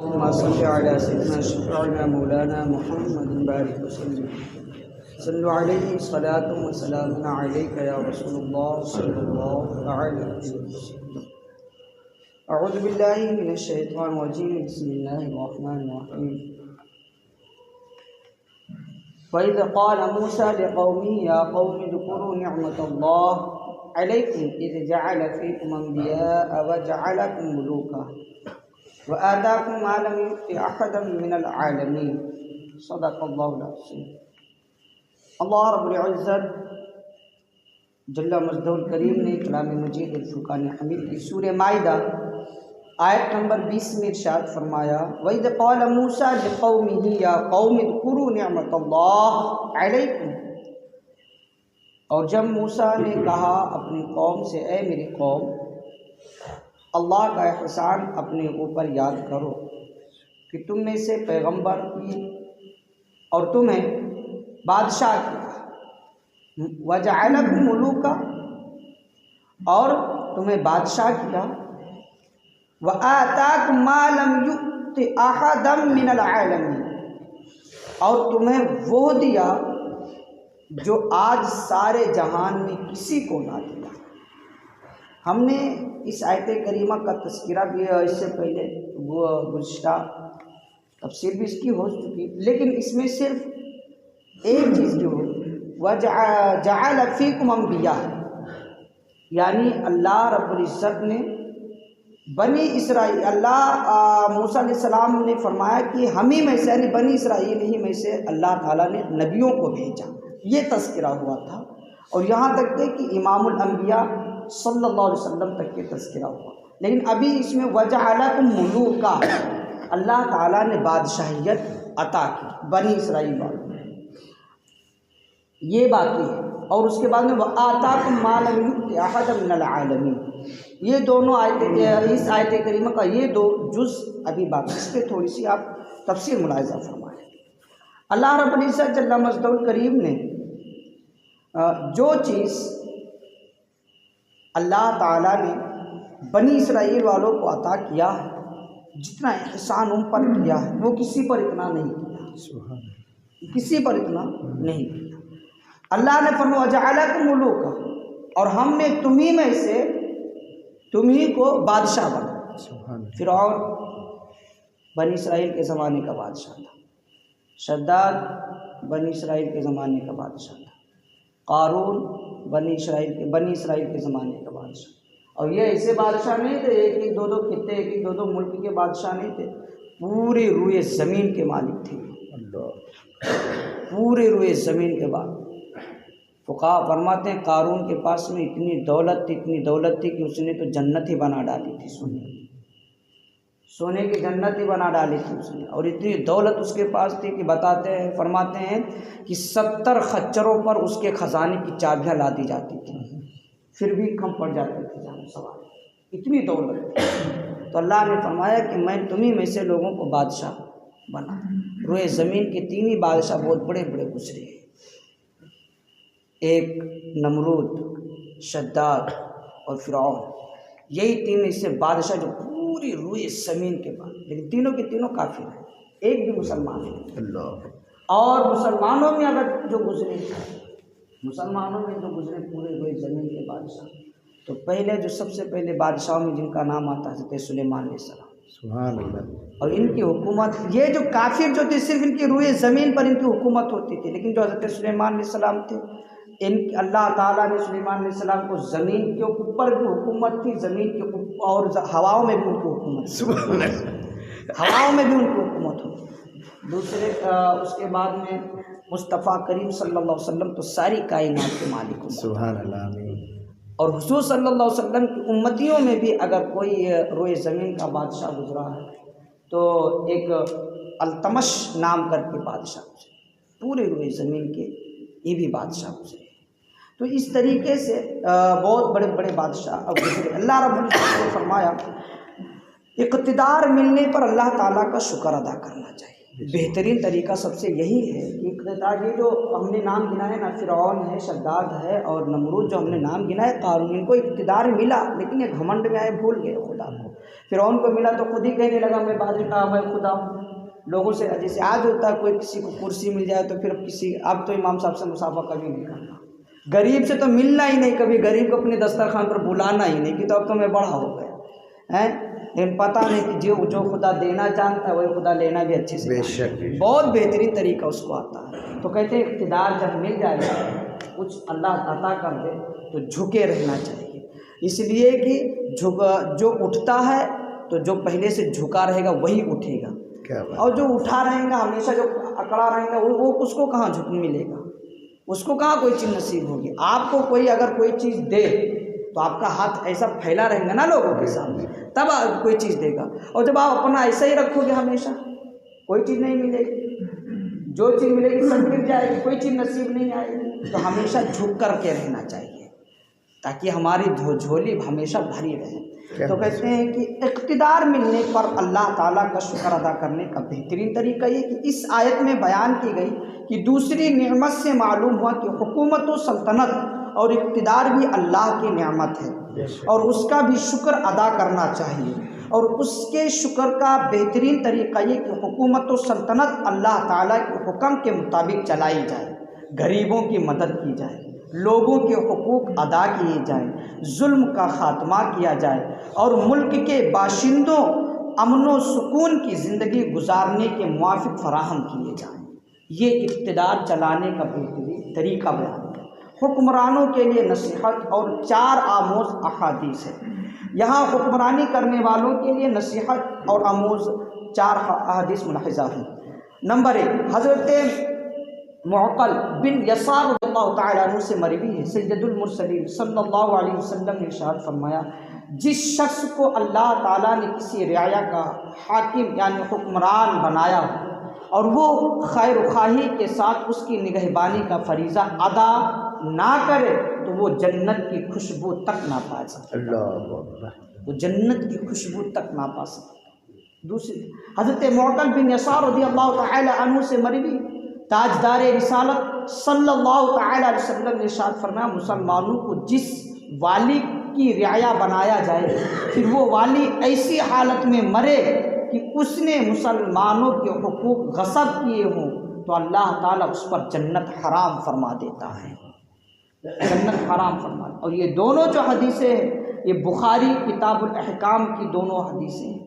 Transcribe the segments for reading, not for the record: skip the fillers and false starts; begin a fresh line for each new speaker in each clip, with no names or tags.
اللهم صل على سيدنا شفيعنا مولانا محمد بارك وسلم صلوا عليه صلاة وسلام عليك يا رسول الله صلى الله عليه وسلم. أعوذ بالله من الشيطان الرجيم بسم الله الرحمن الرحيم. وإذ قال موسى لقومه يا قوم اذكروا نعمة الله عليكم إذ جعل فيكم أنبياء وجعلكم ملوكا وآتاكم ما لم يؤت أحدا من العالمين. صدق اللہ العظیم. اللہ رب العزت جل مجدہ الکریم نے کلام مجید الفرقان حمید کی سورہ مائدہ آیت نمبر 20 میں ارشاد فرمایا وَإِذْ قَالَ مُوسَىٰ لِقَوْمِهِ يَا قَوْمِ اذْكُرُوا نِعْمَةَ اللَّهِ عَلَيْكُمْ، اور جب موسیٰ نے کہا اپنی قوم سے اے میری قوم، اللہ کا احسان اپنے اوپر یاد کرو کہ تم میں سے پیغمبر کی اور تمہیں بادشاہ کیا، وَجَعَلَكُمْ مُلُوكًا، اور تمہیں بادشاہ کیا، وَآتَاكُمْ مَا لَمْ يُؤْتِ أَحَدًا مِّنَ الْعَالَمِينَ، اور تمہیں وہ دیا جو آج سارے جہان میں کسی کو نہ دیا. ہم نے اس آیت کریمہ کا تذکرہ بھی اس سے پہلے وہ گزشتہ تفسیر بھی اس کی ہو چکی، لیکن اس میں صرف ایک چیز جو وَجَعَلَ فِيكُمْ أَنْبِيَاءَ، یعنی اللہ رب العزت نے بنی اسرائیل، اللہ موسیٰ علیہ السلام نے فرمایا کہ ہم ہی میں سے، یعنی بنی اسرائیل ہی میں سے اللہ تعالیٰ نے نبیوں کو بھیجا، یہ تذکرہ ہوا تھا. اور یہاں تک کہ امام الانبیاء صلی اللہ علیہ وسلم تک کے تذکرہ ہوا. لیکن ابھی اس میں وَجَعَلَكُمْ مُلُوكًا، اللہ تعالیٰ نے بادشاہیت عطا کی بنی اسرائیل والوں کو، یہ باقی ہے. اور اس کے بعد میں وَآتَاكُمْ مَا لَمْ يُؤْتِ أَحَدًا مِّنَ الْعَالَمِينَ، یہ دونوں آیتیں، اس آیت کریمہ کا یہ دو جز ابھی باقی، اس پہ تھوڑی سی آپ تفسیر ملاحظہ فرمائیں. اللہ رب العزت جل مجدہ الکریم نے جو چیز اللہ تعالیٰ نے بنی اسرائیل والوں کو عطا کیا ہے، جتنا احسان ان پر کیا ہے، وہ کسی پر اتنا نہیں کیا، کسی پر اتنا نہیں کیا. اللہ نے فرمایا وَجَعَلَكُمْ مُلُوكًا، اور ہم نے تمہیں میں سے تمہیں کو بادشاہ بنا. فرعون بنی اسرائیل کے زمانے کا بادشاہ تھا، شداد بنی اسرائیل کے زمانے کا بادشاہ تھا، قارون بنی اسرائیل کے زمانے کا بادشاہ. اور یہ ایسے بادشاہ نہیں تھے ایک ایک دو دو خطے، ایک ایک دو دو ملک کے بادشاہ نہیں تھے، پورے روئے زمین کے مالک تھے، پورے روئے زمین کے بعد. فقہا فرماتے ہیں قارون کے پاس میں اتنی دولت تھی کہ اس نے تو جنت ہی بنا ڈالی تھی، سونے کی جنت ہی بنا ڈالی تھی اس نے. اور اتنی دولت اس کے پاس تھی کہ فرماتے ہیں کہ 70 خچروں پر اس کے خزانے کی چابیاں لا دی جاتی تھی، پھر بھی کم پڑ جاتی تھی جان سوال، اتنی دولت. تو اللہ نے فرمایا کہ میں تمہیں میں سے لوگوں کو بادشاہ بنا. روئے زمین کے 3 ہی بادشاہ بہت بڑے بڑے گزرے ہیں، ایک نمرود، شداد اور فرعون، یہی 3 ایسے بادشاہ جو پوری روئے زمین کے بعد، لیکن تینوں کے تینوں کافر ہیں، ایک بھی مسلمان ہے. اور مسلمانوں میں اگر جو گزرے پورے روئے زمین کے بادشاہ، تو پہلے جو سب سے پہلے بادشاہوں میں جن کا نام آتا ہے حضرت سلیمان علیہ السلام. سبحان اللہ. اور ان کی حکومت، یہ جو کافر جو تھے صرف ان کی روئے زمین پر ان کی حکومت ہوتی تھی، لیکن جو حضرت سلیمان علیہ السلام تھے، اللہ تعالیٰ نے سلیمان علیہ السلام کو زمین کے اوپر بھی حکومت تھی، زمین کے اوپر اور ہواؤں میں بھی ان کی حکومت تھی، ہواؤں میں بھی ان کی حکومت ہوتی. دوسرے اس کے بعد میں مصطفیٰ کریم صلی اللہ علیہ وسلم تو ساری کائنات کے مالک ہیں، سبحان اللہ. اور حضور صلی اللہ علیہ وسلم کی امتیوں میں بھی اگر کوئی روئے زمین کا بادشاہ گزرا ہے تو ایک التمش نام کر کے بادشاہ گزرے، پورے روئے زمین کے یہ بھی بادشاہ گزرے. تو اس طریقے سے بہت بڑے بڑے بادشاہ گزرے. اللہ رب العزت نے فرمایا اقتدار ملنے پر اللہ تعالیٰ کا شکر ادا کرنا چاہیے. بہترین طریقہ سب سے یہی ہے کہ اقتدار، یہ جو ہم نے نام گنائے نا، فرعون ہے، شداد ہے اور نمرود جو ہم نے نام گنائے، قارون، ان کو اقتدار ملا لیکن یہ گھمنڈ میں آئے، بھول گئے خدا کو. فرعون کو ملا تو خود ہی کہنے لگا میں بادل کا میں خدا ہوں. لوگوں سے جیسے آج ہوتا ہے کوئی کسی کو کرسی مل جائے تو پھر اب تو امام صاحب سے مصافحہ کبھی نہیں کرنا، غریب سے تو ملنا ہی نہیں، کبھی غریب کو اپنے دسترخوان پر بلانا ہی نہیں کہ تو اب تو میں بڑا ہو گیا ہیں. لیکن پتہ نہیں کہ جو خدا دینا جانتا ہے وہی خدا لینا بھی اچھے سے بہت بہترین طریقہ اس کو آتا ہے. تو کہتے ہیں اقتدار جب مل جائے کچھ اللہ عطا کر دے تو جھکے رہنا چاہیے، اس لیے کہ جو اٹھتا ہے تو جو پہلے سے جھکا رہے گا وہی اٹھے گا، اور جو اٹھا رہے گا ہمیشہ جو اکڑا رہے گا وہ اس کو کہاں جھک ملے گا، اس کو کہاں کوئی چیز نصیب ہوگی. آپ کو کوئی اگر کوئی چیز دے تو آپ کا ہاتھ ایسا پھیلا رہے گا نا لوگوں کے سامنے، تب آپ کوئی چیز دے گا. اور جب آپ اپنا ایسا ہی رکھو گے ہمیشہ کوئی چیز نہیں ملے گی، جو چیز ملے گی سب گر جائے گی، کوئی چیز نصیب نہیں آئے گی. تو ہمیشہ جھک کر کے رہنا چاہیے تاکہ ہماری جھولی ہمیشہ بھری رہے. تو کہتے ہیں کہ اقتدار ملنے پر اللہ تعالیٰ کا شکر ادا کرنے کا بہترین طریقہ یہ کہ اس آیت میں بیان کی گئی کہ دوسری نعمت سے معلوم ہوا کہ حکومت و سلطنت اور اقتدار بھی اللہ کی نعمت ہے اور اس کا بھی شکر ادا کرنا چاہیے. اور اس کے شکر کا بہترین طریقہ یہ کہ حکومت و سلطنت اللہ تعالیٰ کے حکم کے مطابق چلائی جائے، غریبوں کی مدد کی جائے، لوگوں کے حقوق ادا کیے جائیں، ظلم کا خاتمہ کیا جائے اور ملک کے باشندوں امن و سکون کی زندگی گزارنے کے موافق فراہم کیے جائیں. یہ اقتدار چلانے کا بہترین طریقہ بیان ہے. حکمرانوں کے لیے نصیحت اور 4 آموز احادیث ہے. یہاں حکمرانی کرنے والوں کے لیے نصیحت اور آموز 4 احادیث ملاحظہ ہیں. نمبر 1 حضرت معقل بن یسار رضی اللہ تعالیٰ عنہ سے مروی ہے، سید المرسلین صلی اللہ علیہ وسلم نے ارشاد فرمایا جس شخص کو اللہ تعالیٰ نے کسی رعایا کا حاکم یعنی حکمران بنایا ہو اور وہ خیر خواہی کے ساتھ اس کی نگہبانی کا فریضہ ادا نہ کرے تو وہ جنت کی خوشبو تک نہ پا سکتا، وہ جنت کی خوشبو تک نہ پا سکتا. دوسری حضرت معقل بن یسار رضی اللہ تعالیٰ عنہ سے مروی تاجدار رسالت صلی اللہ تعالیٰ علیہ وسلم نے ارشاد فرمایا مسلمانوں کو جس والی کی رعایا بنایا جائے پھر وہ والی ایسی حالت میں مرے کہ اس نے مسلمانوں کے حقوق غصب کیے ہوں تو اللہ تعالیٰ اس پر جنت حرام فرما دیتا ہے، جنت حرام فرما. اور یہ دونوں جو حدیثیں ہیں یہ بخاری کتاب الاحکام کی دونوں حدیثیں ہیں،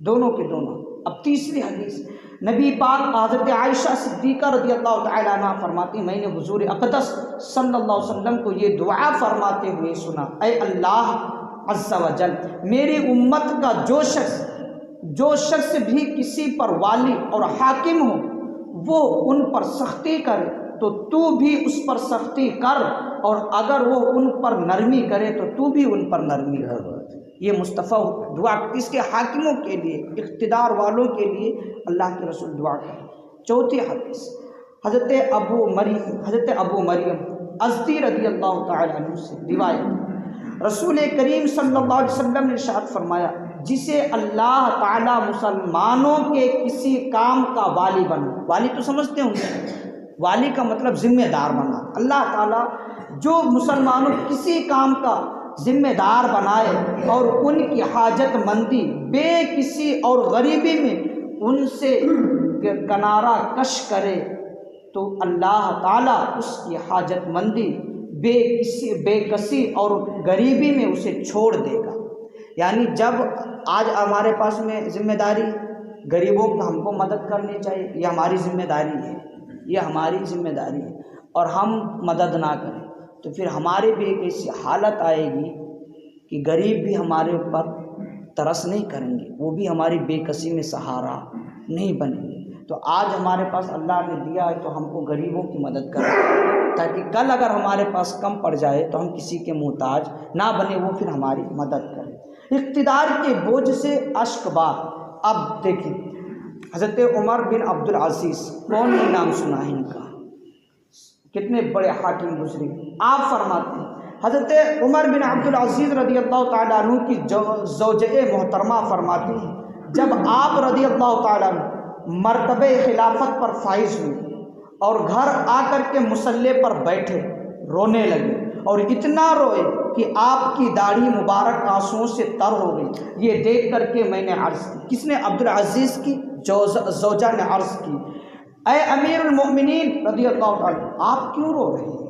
دونوں کے دونوں. اب تیسری حدیث نبی پاک حضرت عائشہ صدیقہ رضی اللہ تعالیٰ عنہ فرماتی میں نے حضور اقدس صلی اللہ علیہ وسلم کو یہ دعا فرماتے ہوئے سنا اے اللہ عز و جل میری امت کا جو شخص بھی کسی پر والی اور حاکم ہو وہ ان پر سختی کرے تو تو بھی اس پر سختی کر اور اگر وہ ان پر نرمی کرے تو تو بھی ان پر نرمی کر. یہ مصطفیٰ دعا اس کے حاکموں کے لیے اقتدار والوں کے لیے اللہ کے رسول دعا کریں. چوتھی حدیث حضرت ابو مریم ازدی رضی اللہ تعالیٰ عنہ سے روایت رسول کریم صلی اللہ علیہ وسلم نے ارشاد فرمایا جسے اللہ تعالیٰ مسلمانوں کے کسی کام کا والی بنا، والی تو سمجھتے ہوں گے، والی کا مطلب ذمہ دار بنا. اللہ تعالیٰ جو مسلمانوں کسی کام کا ذمہ دار بنائے اور ان کی حاجت مندی بے کسی اور غریبی میں ان سے کنارہ کش کرے تو اللہ تعالیٰ اس کی حاجت مندی بے کسی اور غریبی میں اسے چھوڑ دے گا. یعنی جب آج ہمارے پاس میں ذمہ داری غریبوں کو ہم کو مدد کرنی چاہیے، یہ ہماری ذمہ داری ہے، یہ ہماری ذمہ داری ہے، اور ہم مدد نہ کریں تو پھر ہمارے بھی ایک ایسی حالت آئے گی کہ غریب بھی ہمارے اوپر ترس نہیں کریں گے، وہ بھی ہماری بے کسی میں سہارا نہیں بنیں گے. تو آج ہمارے پاس اللہ نے دیا ہے تو ہم کو غریبوں کی مدد کریں تاکہ کل اگر ہمارے پاس کم پڑ جائے تو ہم کسی کے محتاج نہ بنے، وہ پھر ہماری مدد کریں. اقتدار کے بوجھ سے اشک بار. اب دیکھیں حضرت عمر بن عبد العزیز، کون نے نام سنا ہے ان کا، کتنے بڑے حاکم گزرے. آپ فرماتے ہیں حضرت عمر بن عبد العزیز رضی اللہ تعالیٰ عنہ کی زوجہ محترمہ فرماتی ہیں جب آپ رضی اللہ تعالیٰ عنہ مرتبہ خلافت پر فائز ہوئے اور گھر آ کر کے مصلی پر بیٹھے رونے لگے اور اتنا روئے کہ آپ کی داڑھی مبارک آنسوؤں سے تر ہو گئی۔ یہ دیکھ کر کے میں نے عرض کی، کس نے؟ عبدالعزیز کی زوجہ نے عرض کی، اے امیر المؤمنین رضی اللہ تعالیٰ آپ کیوں رو رہے ہیں؟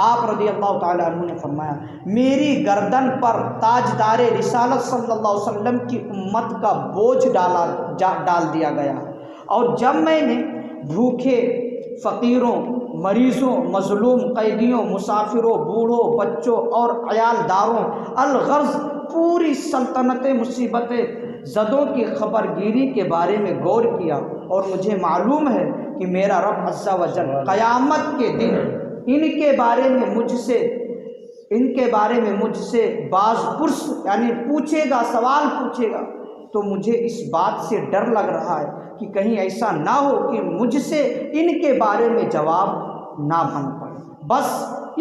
آپ رضی اللہ تعالیٰ عنہ نے فرمایا، میری گردن پر تاجدار رسالت صلی اللہ علیہ وسلم کی امت کا بوجھ ڈال دیا گیا، اور جب میں نے بھوکے، فقیروں، مریضوں، مظلوم قیدیوں، مسافروں، بوڑھوں، بچوں اور عیالداروں، الغرض پوری سلطنت مصیبت زدوں کی خبر گیری کے بارے میں غور کیا، اور مجھے معلوم ہے کہ میرا رب عز و جل قیامت کے دن ان کے بارے میں مجھ سے باز پرس یعنی پوچھے گا، سوال پوچھے گا، تو مجھے اس بات سے ڈر لگ رہا ہے کہ کہیں ایسا نہ ہو کہ مجھ سے ان کے بارے میں جواب نہ بن پڑے۔ بس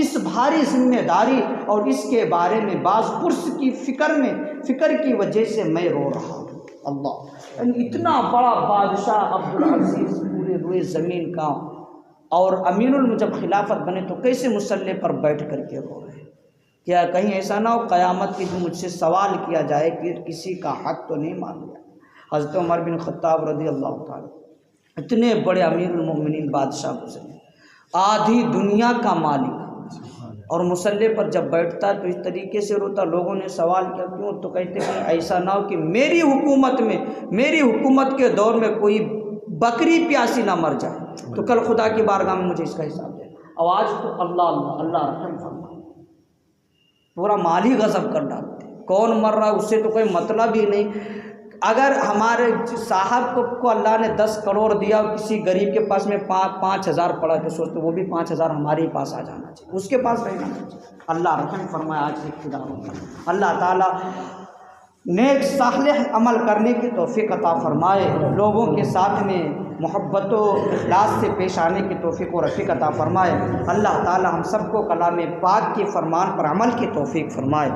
اس بھاری ذمہ داری اور اس کے بارے میں باز پرس کی فکر کی وجہ سے میں رو رہا ہوں۔ اللہ، یعنی اتنا بڑا بادشاہ عبدالعزیز پورے روئے زمین کا، اور امین جب خلافت بنے تو کیسے مسلح پر بیٹھ کر کے رو رہے ہیں؟ کیا کہیں ایسا نہ ہو قیامت کے دن مجھ سے سوال کیا جائے کہ کسی کا حق تو نہیں مان لیا؟ حضرت عمر بن خطاب رضی اللہ تعالیٰ، اتنے بڑے امیر المومنین بادشاہ گزرے، آدھی دنیا کا مالک، اور مسلح پر جب بیٹھتا تو اس طریقے سے روتا۔ لوگوں نے سوال کیا کیوں؟ تو کہتے ہیں ایسا نہ ہو کہ میری حکومت کے دور میں کوئی بکری پیاسی نہ مر جائے، تو کل خدا کی بارگاہ میں مجھے اس کا حساب دینا۔ آواز تو اللہ رحم فرما، پورا مال ہی غضب کر ڈالتے، کون مر رہا ہے اس سے تو کوئی مطلب ہی نہیں۔ اگر ہمارے صاحب کو اللہ نے 10 کروڑ دیا اور کسی غریب کے پاس میں 5,000 پڑا تو سوچتے وہ بھی 5,000 ہمارے ہی پاس آ جانا چاہیے، اس کے پاس رہنا چاہیے۔ اللہ رحم فرمائے آج کے اقتداروں میں، اللہ تعالیٰ نیک صالح عمل کرنے کی توفیق عطا فرمائے، لوگوں کے ساتھ میں محبت و اخلاص سے پیش آنے کی توفیق و رفیق عطا فرمائے۔ اللہ تعالیٰ ہم سب کو کلام پاک کے فرمان پر عمل کی توفیق فرمائے۔